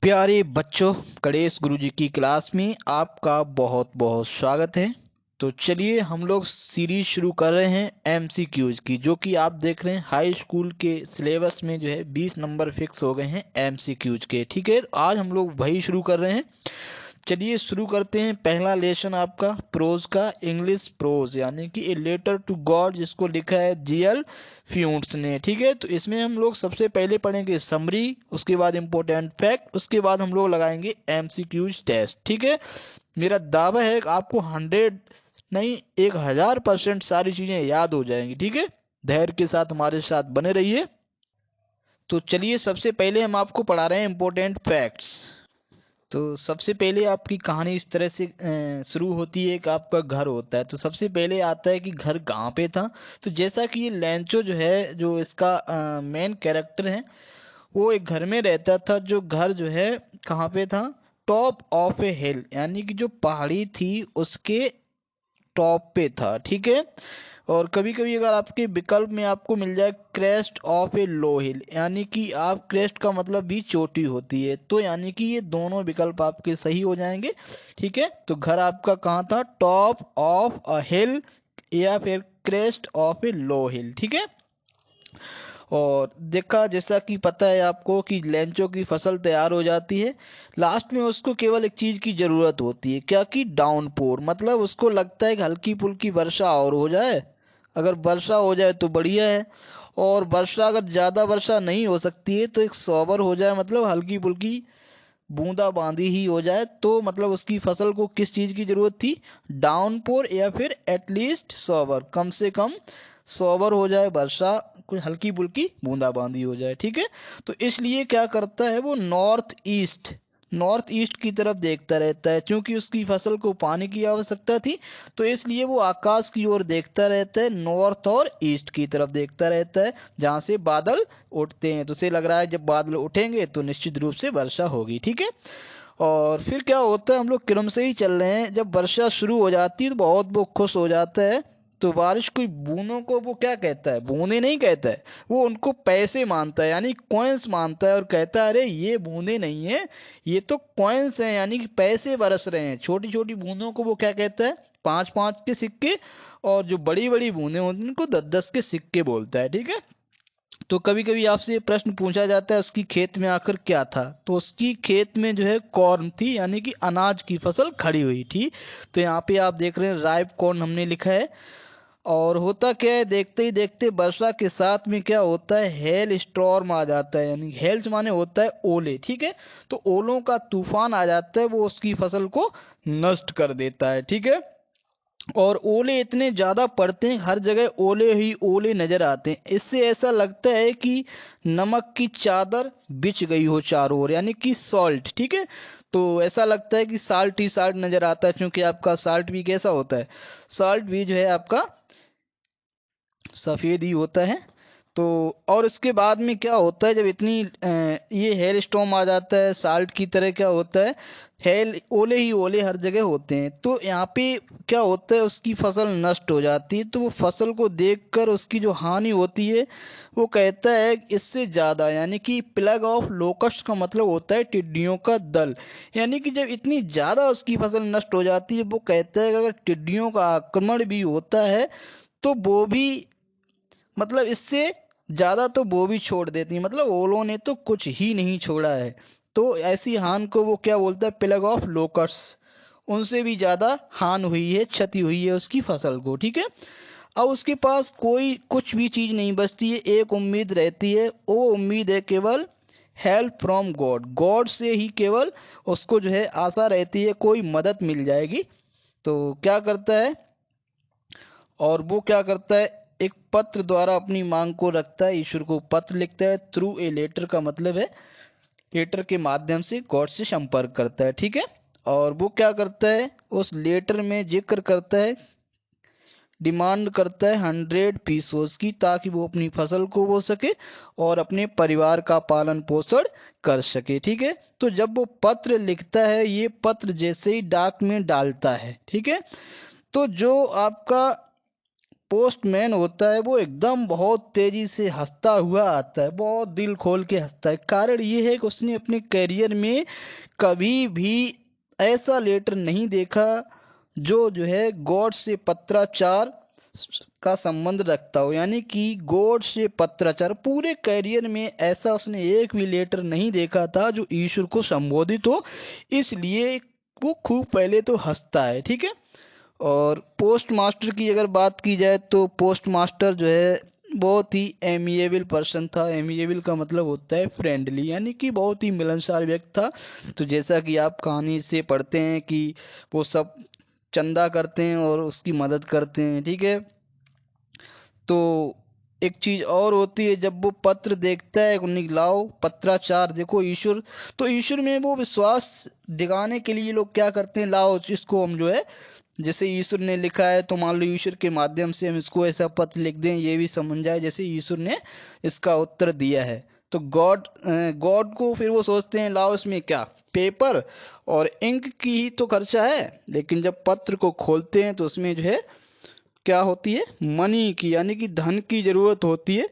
प्यारे बच्चों, गणेश गुरुजी की क्लास में आपका बहुत बहुत स्वागत है। तो चलिए हम लोग सीरीज शुरू कर रहे हैं एमसीक्यूज की, जो कि आप देख रहे हैं हाई स्कूल के सिलेबस में जो है 20 नंबर फिक्स हो गए हैं एमसीक्यूज के। ठीक है, तो आज हम लोग वही शुरू कर रहे हैं। चलिए शुरू करते हैं। पहला लेसन आपका प्रोज का, इंग्लिश प्रोज यानी कि ए लेटर टू गॉड, जिसको लिखा है जीएल फ्यूंट्स ने। ठीक है, तो इसमें हम लोग सबसे पहले पढ़ेंगे समरी, उसके बाद इंपॉर्टेंट फैक्ट, उसके बाद हम लोग लगाएंगे एमसीक्यूज टेस्ट। ठीक है, मेरा दावा है कि आपको 100 नहीं 1000% सारी चीजें याद हो जाएंगी। ठीक है, धैर्य के साथ हमारे साथ बने रहिए। तो चलिए सबसे पहले हम आपको पढ़ा रहे हैं इंपॉर्टेंट फैक्ट्स। तो सबसे पहले आपकी कहानी इस तरह से शुरू होती है कि आपका घर होता है। तो सबसे पहले आता है कि घर कहाँ पे था। तो जैसा कि ये लैंचो जो है, जो इसका मेन कैरेक्टर है, वो एक घर में रहता था। जो घर जो है कहाँ पे था, टॉप ऑफ ए हिल, यानी कि जो पहाड़ी थी उसके टॉप पे था। ठीक है, और कभी कभी अगर आपके विकल्प में आपको मिल जाए क्रेस्ट ऑफ ए लो हिल, यानी कि आप क्रेस्ट का मतलब भी चोटी होती है, तो यानी कि ये दोनों विकल्प आपके सही हो जाएंगे। ठीक है, तो घर आपका कहाँ था, टॉप ऑफ अ हिल या फिर क्रेस्ट ऑफ ए लो हिल। ठीक है, और देखा जैसा कि पता है आपको कि लेंचो की फसल तैयार हो जाती है। लास्ट में उसको केवल एक चीज की जरूरत होती है, क्या कि डाउनपोर, मतलब उसको लगता है कि हल्की फुल्की वर्षा और हो जाए। अगर वर्षा हो जाए तो बढ़िया है, और वर्षा अगर ज्यादा वर्षा नहीं हो सकती है तो एक सोबर हो जाए, मतलब हल्की फुल्की बूंदा बांदी ही हो जाए। तो मतलब उसकी फसल को किस चीज की जरूरत थी, डाउनपोर या फिर एटलीस्ट सोवर, कम से कम सोवर हो जाए, वर्षा कुछ हल्की फुल्की बूंदाबांदी हो जाए। ठीक है, तो इसलिए क्या करता है वो, नॉर्थ ईस्ट की तरफ देखता रहता है। क्योंकि उसकी फसल को पानी की आवश्यकता थी, तो इसलिए वो आकाश की ओर देखता रहता है, नॉर्थ और ईस्ट की तरफ देखता रहता है, जहां से बादल उठते हैं। तो उसे लग रहा है जब बादल उठेंगे तो निश्चित रूप से वर्षा होगी। ठीक है, और फिर क्या होता है, हम लोग क्रम से ही चल रहे हैं। जब वर्षा शुरू हो जाती है तो बहुत वो खुश हो जाता है। तो बारिश की बूंदों को वो क्या कहता है, बूंदे नहीं कहता है, वो उनको पैसे मानता है, यानी कॉइन्स मानता है, और कहता है अरे ये बूंदे नहीं है, ये तो कॉइन्स हैं, यानी कि पैसे बरस रहे हैं। छोटी छोटी बूंदों को वो क्या कहता है, 5-5 के सिक्के, और जो बड़ी बड़ी बूंदे होती हैं उनको 10-10 के सिक्के बोलता है। ठीक है, तो कभी कभी आपसे ये प्रश्न पूछा जाता है उसकी खेत में आकर क्या था, तो उसकी खेत में जो है कॉर्न थी, यानी कि अनाज की फसल खड़ी हुई थी। तो यहाँ पे आप देख रहे हैं राइप कॉर्न हमने लिखा है। और होता क्या है, देखते ही देखते वर्षा के साथ में क्या होता है, हेल स्टॉर्म आ जाता है, यानी हेल्स माने होता है ओले। ठीक है, तो ओलों का तूफान आ जाता है, वो उसकी फसल को नष्ट कर देता है। ठीक है, और ओले इतने ज्यादा पड़ते हैं, हर जगह ओले ही ओले नजर आते हैं। इससे ऐसा लगता है कि नमक की चादर बिछ गई हो चारों ओर, यानी कि सॉल्ट। ठीक है, तो ऐसा लगता है कि साल्ट ही साल्ट नजर आता है, क्योंकि आपका साल्ट भी कैसा होता है, साल्ट भी जो है आपका सफेद ही होता है। तो और इसके बाद में क्या होता है, जब इतनी ये हेल स्टॉर्म आ जाता है, साल्ट की तरह क्या होता है, हेल ओले ही ओले हर जगह होते हैं। तो यहाँ पे क्या होता है, उसकी फसल नष्ट हो जाती है। तो वो फसल को देखकर उसकी जो हानि होती है, वो कहता है इससे ज्यादा, यानी कि प्लग ऑफ लोकस्ट का मतलब होता है टिड्डियों का दल। यानी कि जब इतनी ज्यादा उसकी फसल नष्ट हो जाती है, वो कहता है कि अगर टिड्डियों का आक्रमण भी होता है तो वो भी, मतलब इससे ज्यादा तो वो भी छोड़ देती है, मतलब ओलों ने तो कुछ ही नहीं छोड़ा है। तो ऐसी हान को वो क्या बोलता है, प्लग ऑफ लोकर्स, उनसे भी ज्यादा हान हुई है, क्षति हुई है उसकी फसल को। ठीक है, अब उसके पास कोई कुछ भी चीज नहीं बचती है, एक उम्मीद रहती है, वो उम्मीद है केवल हेल्प फ्रॉम गॉड, गॉड से ही केवल उसको जो है आशा रहती है, कोई मदद मिल जाएगी। तो क्या करता है, और वो क्या करता है, एक पत्र द्वारा अपनी मांग को रखता है, ईश्वर को पत्र लिखता है। थ्रू ए लेटर का मतलब है लेटर के माध्यम से गॉड से संपर्क करता है। ठीक है, और वो क्या करता है, उस लेटर में जिक्र करता है, डिमांड करता है 100 पीसोस की, ताकि वो अपनी फसल को बो सके और अपने परिवार का पालन पोषण कर सके। ठीक है, तो जब वो पत्र लिखता है, ये पत्र जैसे ही डाक में डालता है, ठीक है, तो जो आपका पोस्टमैन होता है वो एकदम बहुत तेजी से हंसता हुआ आता है, बहुत दिल खोल के हंसता है। कारण ये है कि उसने अपने करियर में कभी भी ऐसा लेटर नहीं देखा जो है गॉड से पत्राचार का संबंध रखता हो। यानी कि गॉड से पत्राचार, पूरे करियर में ऐसा उसने एक भी लेटर नहीं देखा था जो ईश्वर को संबोधित हो, इसलिए वो खूब पहले तो हंसता है। ठीक है। और पोस्ट मास्टर की अगर बात की जाए तो पोस्ट मास्टर जो है बहुत ही एमिएबल पर्सन था। एमिएबल का मतलब होता है फ्रेंडली, यानी कि बहुत ही मिलनसार व्यक्ति था। तो जैसा कि आप कहानी से पढ़ते हैं कि वो सब चंदा करते हैं और उसकी मदद करते हैं। ठीक है। तो एक चीज और होती है, जब वो पत्र देखता है, लाओ पत्राचार देखो ईश्वर, तो ईश्वर में वो विश्वास दिखाने के लिए लोग क्या करते हैं, लाओ इसको हम जो है, जैसे ईश्वर ने लिखा है तो मान लो ईश्वर के माध्यम से हम इसको ऐसा पत्र लिख दें, ये भी समझ जाए जैसे ईश्वर ने इसका उत्तर दिया है। तो गॉड गॉड को फिर वो सोचते हैं लाओ इसमें क्या, पेपर और इंक की ही तो खर्चा है। लेकिन जब पत्र को खोलते हैं तो उसमें जो है क्या होती है, मनी की, यानी कि धन की जरूरत होती है।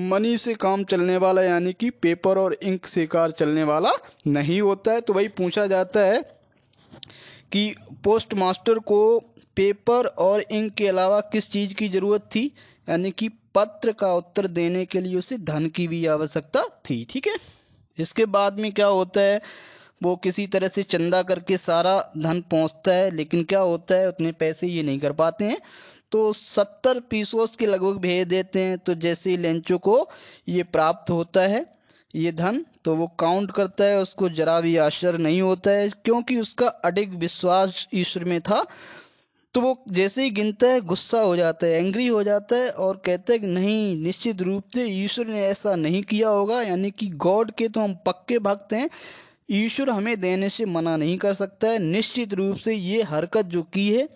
मनी से काम चलने वाला, यानी कि पेपर और इंक से कार चलने वाला नहीं होता है। तो वही पूछा जाता है कि पोस्ट मास्टर को पेपर और इंक के अलावा किस चीज की जरूरत थी, यानी कि पत्र का उत्तर देने के लिए उसे धन की भी आवश्यकता थी। ठीक है। इसके बाद में क्या होता है, वो किसी तरह से चंदा करके सारा धन पहुंचता है, लेकिन क्या होता है उतने पैसे ये नहीं कर पाते हैं, तो 70 पीसोस के लगभग भेज देते हैं। तो जैसे ही लेंचो को ये प्राप्त होता है ये धन, तो वो काउंट करता है, उसको जरा भी आश्चर्य नहीं होता है क्योंकि उसका अडिग विश्वास ईश्वर में था। तो वो जैसे ही गिनता है गुस्सा हो जाता है, एंग्री हो जाता है और कहता है कि नहीं, निश्चित रूप से ईश्वर ने ऐसा नहीं किया होगा, यानी कि गॉड के तो हम पक्के भक्त हैं, ईश्वर हमें देने से मना नहीं कर सकता है। निश्चित रूप से ये हरकत जो की है,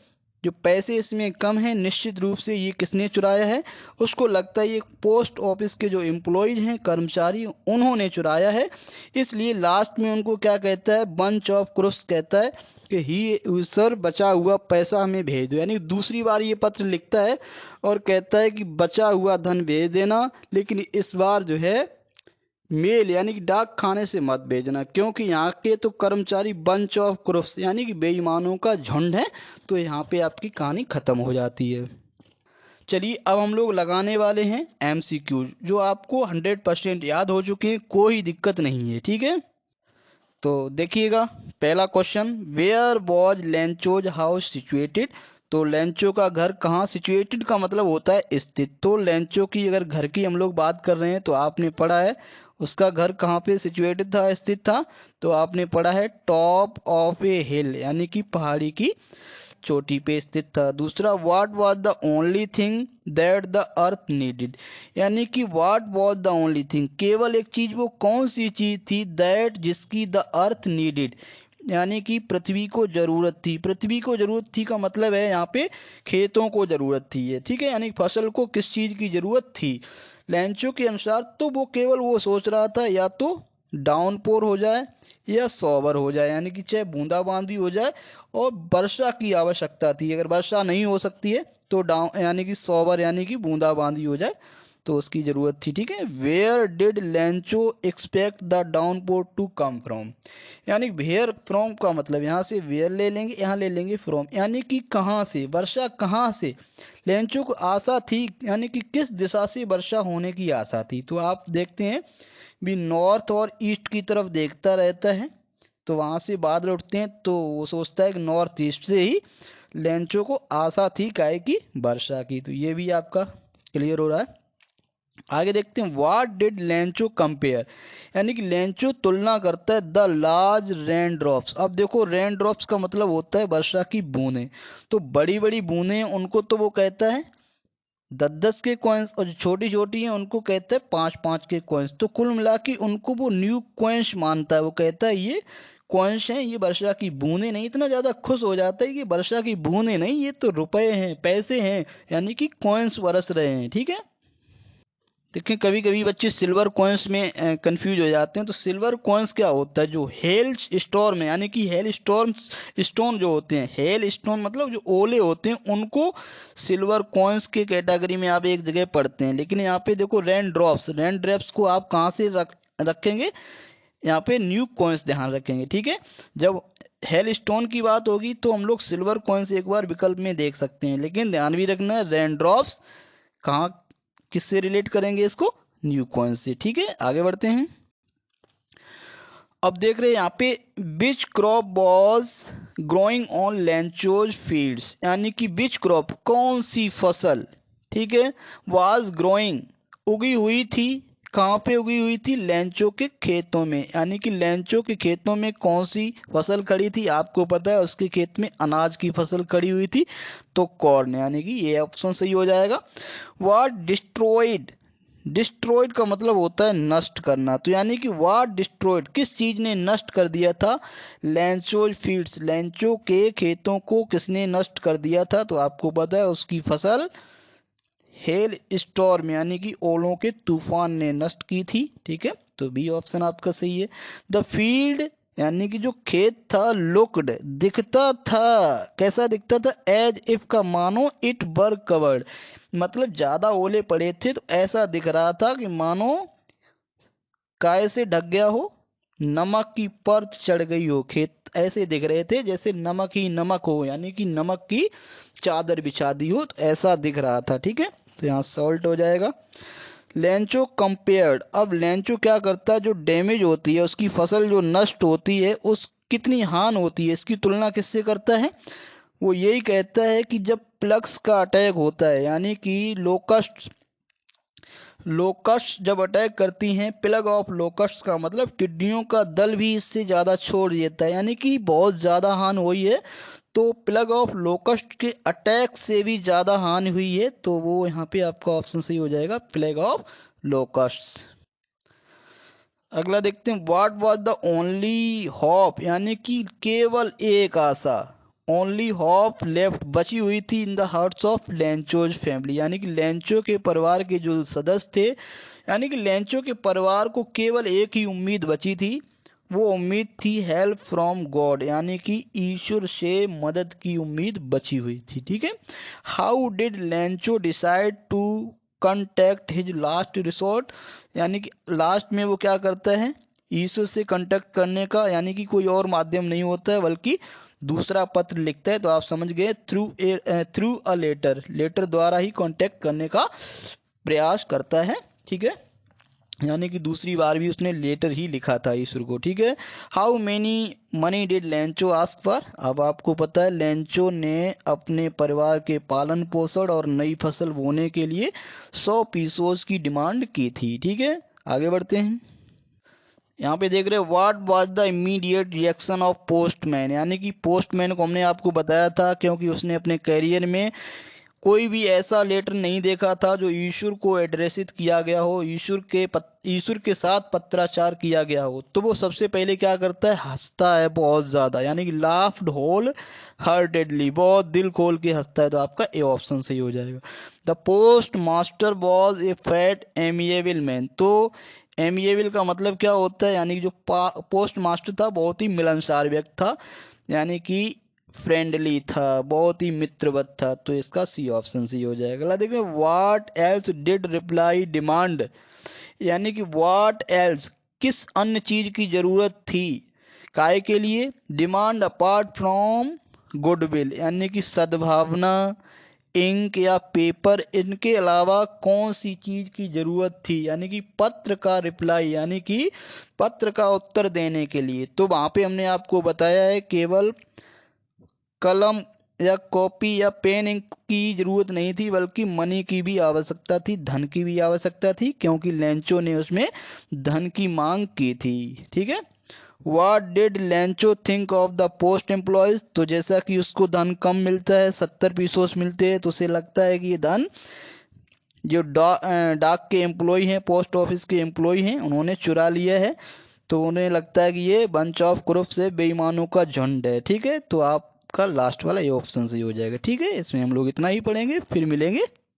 जो पैसे इसमें कम है, निश्चित रूप से ये किसने चुराया है, उसको लगता है ये पोस्ट ऑफिस के जो एम्प्लॉयज हैं, कर्मचारी, उन्होंने चुराया है। इसलिए लास्ट में उनको क्या कहता है, बंच ऑफ क्रुस कहता है कि ही सर बचा हुआ पैसा हमें भेज दो। यानी दूसरी बार ये पत्र लिखता है और कहता है कि बचा हुआ धन भेज देना, लेकिन इस बार जो है मेल यानी कि डाक खाने से मत भेजना, क्योंकि यहाँ के तो कर्मचारी बंच ऑफ क्रुप्स यानी कि बेईमानों का झुंड है। तो यहाँ पे आपकी कहानी खत्म हो जाती है। चलिए अब हम लोग लगाने वाले हैं एमसीक्यू, जो आपको 100% याद हो चुके हैं, कोई दिक्कत नहीं है। ठीक है। तो देखिएगा पहला question, where was Lencho's house situated. तो लेंचो का घर कहाँ, सिचुएटेड का मतलब होता है स्थित। तो लेंचो की अगर घर की हम लोग बात कर रहे हैं तो आपने पढ़ा है उसका घर कहाँ पे सिचुएटेड था, स्थित था। तो आपने पढ़ा है टॉप ऑफ ए हिल, यानी कि पहाड़ी की चोटी पे स्थित था। दूसरा, what was the only thing that the earth needed, यानी कि what was the only thing, केवल एक चीज, वो कौन सी चीज थी, दैट जिसकी द अर्थ नीडेड, यानी कि पृथ्वी को जरूरत थी। पृथ्वी को जरूरत थी का मतलब है यहाँ पे खेतों को जरूरत थी है। ठीक है। यानी फसल को किस चीज की जरूरत थी लेंचो के अनुसार, तो वो केवल वो सोच रहा था या तो डाउनपोर हो जाए या सॉवर हो जाए, यानी कि चाहे बूंदाबांदी हो जाए, और वर्षा की आवश्यकता थी। अगर वर्षा नहीं हो सकती है तो डाउन यानी कि सॉवर यानी कि बूंदाबांदी हो जाए, तो उसकी जरूरत थी। ठीक है। Where did Lencho expect the downpour to come from, यानी वेयर फ्रॉम का मतलब यहाँ से वेयर ले लेंगे, यहाँ ले लेंगे फ्रॉम, यानी कि कहाँ से, वर्षा कहाँ से लेंचो को आशा थी, यानी कि किस दिशा से वर्षा होने की आशा थी। तो आप देखते हैं भी नॉर्थ और ईस्ट की तरफ देखता रहता है, तो वहां से बादल उठते हैं, तो वो सोचता है कि नॉर्थ ईस्ट से ही लेंचो को आशा थी काय की, वर्षा की। तो ये भी आपका क्लियर हो रहा है। आगे देखते हैं, व्हाट डिड लेंचो कंपेयर, यानी कि लेंचो तुलना करता है द लार्ज रेन ड्रॉप्स। अब देखो रेन ड्रॉप्स का मतलब होता है वर्षा की बूंदें, तो बड़ी बड़ी बूंदें उनको तो वो कहता है 10-10 के कॉइन्स, और जो छोटी छोटी हैं उनको कहते हैं 5-5 के कॉइन्स। तो कुल मिला के उनको वो न्यू कॉइन्स मानता है, वो कहता है ये कॉइन्स हैं, ये वर्षा की बूंदें नहीं। इतना ज्यादा खुश हो जाता है कि वर्षा की बूंदें नहीं, ये तो रुपए हैं, पैसे हैं, यानी कि कॉइन्स बरस रहे हैं। ठीक है। देखिए कभी कभी बच्चे सिल्वर कॉइन्स में कंफ्यूज हो जाते हैं। तो सिल्वर कॉइन्स क्या होता है, जो हेल स्टोर में यानी कि हेल स्टोन स्टोन जो होते हैं, हेल स्टोन मतलब जो ओले होते हैं उनको सिल्वर कॉइन्स के कैटेगरी में आप एक जगह पढ़ते हैं। लेकिन यहाँ पे देखो रेन ड्रॉप्स को आप कहाँ से रखेंगे, यहाँ पे न्यू कॉइन्स ध्यान रखेंगे, ठीक है। जब हेल स्टोन की बात होगी तो हम लोग सिल्वर कॉइन्स एक बार विकल्प में देख सकते हैं, लेकिन ध्यान भी रखना है रेन ड्रॉप्स कहाँ किससे रिलेट करेंगे इसको, न्यू कॉइन से, ठीक है। आगे बढ़ते हैं। अब देख रहे हैं यहाँ पे which crop was growing on Lencho's fields, यानी कि बिच क्रॉप कौन सी फसल, ठीक है, वॉज ग्रोइंग उगी हुई थी, कहाँ पे उगी हुई थी, लेंचो के खेतों में, यानी कि लेंचो के खेतों में कौन सी फसल खड़ी थी, आपको पता है उसके खेत में अनाज की फसल खड़ी हुई थी, तो कॉर्न, यानी कि ये ऑप्शन सही हो जाएगा। व्हाट डिस्ट्रॉयड, डिस्ट्रॉयड का मतलब होता है नष्ट करना, तो यानी कि व्हाट डिस्ट्रॉयड किस चीज ने नष्ट कर दिया था, लेंचोज फील्ड्स लेंचो के खेतों को किसने नष्ट कर दिया था, तो आपको पता है उसकी फसल हेल स्टॉर्म यानी कि ओलों के तूफान ने नष्ट की थी, ठीक है। तो बी ऑप्शन आपका सही है। द फील्ड यानी कि जो खेत था, लुक्ड दिखता था, कैसा दिखता था, एज इफ का मानो इट वर कवर्ड, मतलब ज्यादा ओले पड़े थे तो ऐसा दिख रहा था कि मानो काय से ढक गया हो, नमक की परत चढ़ गई हो, खेत ऐसे दिख रहे थे जैसे नमक ही नमक हो, यानी कि नमक की चादर बिछा दी हो, तो ऐसा दिख रहा था, ठीक है। तो यहाँ सॉल्ट हो जाएगा। लेंचो कंपेयर्ड, अब लेंचो क्या करता है, जो डैमेज होती है उसकी फसल जो नष्ट होती है उस कितनी हानि होती है, इसकी तुलना किससे करता है, वो यही कहता है कि जब प्लग्स का अटैक होता है, यानी कि लोकस्ट लोकस्ट जब अटैक करती हैं, प्लग ऑफ लोकस्ट का मतलब टिड्डियों का दल भी इससे ज्यादा छोड़ देता है, यानी कि बहुत ज्यादा हानि हुई है, तो प्लग ऑफ लोकस्ट के अटैक से भी ज्यादा हानि हुई है, तो वो यहाँ पे आपका ऑप्शन सही हो जाएगा, प्लग ऑफ लोकस्ट। अगला देखते हैं, what was the only hope, यानी कि केवल एक आशा, ओनली होप लेफ्ट बची हुई थी in the hearts of Lencho's family, यानी कि लेंचो के परिवार के जो सदस्य थे, यानी कि लेंचो के परिवार को केवल एक ही उम्मीद बची थी, वो उम्मीद थी हेल्प फ्रॉम गॉड, यानी कि ईश्वर से मदद की उम्मीद बची हुई थी, ठीक है। How did Lencho decide to contact his last resort, यानी कि लास्ट में वो क्या करता है, ईश्वर से कांटेक्ट करने का, यानी कि कोई और माध्यम नहीं होता है बल्कि दूसरा पत्र लिखता है, तो आप समझ गए, थ्रू अ लेटर, लेटर द्वारा ही कांटेक्ट करने का प्रयास करता है, ठीक है। यानी कि दूसरी बार भी उसने लेटर ही लिखा था ईश्वर को, ठीक है। How many money did Lencho ask for, अब आपको पता है लेंचो ने अपने परिवार के पालन पोषण और नई फसल बोने के लिए 100 पीसोस की डिमांड की थी, ठीक है। आगे बढ़ते हैं। यहाँ पे देख रहे हो, what was the immediate reaction of postman, यानी कि पोस्टमैन को हमने आपको बताया था क्योंकि उसने अपने करियर में कोई भी ऐसा लेटर नहीं देखा था जो ईश्वर को एड्रेसित किया गया हो, ईश्वर के साथ पत्राचार किया गया हो, तो वो सबसे पहले क्या करता है, हंसता है बहुत ज्यादा, यानी कि लाफ्ड होल हार्टेडली, बहुत दिल खोल के हंसता है, तो आपका ए ऑप्शन सही हो जाएगा। The post master was a fat amiable man, तो एमिएबल का मतलब क्या होता है, यानी कि जो पोस्ट मास्टर था बहुत ही मिलनसार व्यक्ति था, यानी कि फ्रेंडली था, बहुत ही मित्रवत था, तो इसका सी ऑप्शन सी हो जाएगा। अगला देखिए, what else did reply demand, यानी कि व्हाट एल्स किस अन्य चीज की जरूरत थी, काय के लिए, डिमांड अपार्ट फ्रॉम गुडविल, यानी कि सद्भावना, इंक या पेपर, इनके अलावा कौन सी चीज की जरूरत थी, यानी कि पत्र का रिप्लाई, यानी कि पत्र का उत्तर देने के लिए, तो वहां पे हमने आपको बताया है केवल कलम या कॉपी या पेन इंक की जरूरत नहीं थी बल्कि मनी की भी आवश्यकता थी, धन की भी आवश्यकता थी, क्योंकि लेंचो ने उसमें धन की मांग की थी, ठीक है। What did Lencho think of the post employees, तो जैसा कि उसको धन कम मिलता है, 70 पीसोस मिलते हैं, तो उसे लगता है कि ये धन जो डाक के एम्प्लॉय हैं, पोस्ट ऑफिस के एम्प्लॉय हैं, उन्होंने चुरा लिया है, तो उन्हें लगता है कि ये बंच ऑफ क्रुप्स है, बेईमानों का झुंड है, ठीक है। तो आपका लास्ट वाला ये ऑप्शन सही हो जाएगा, ठीक है। इसमें हम लोग इतना ही पढ़ेंगे, फिर मिलेंगे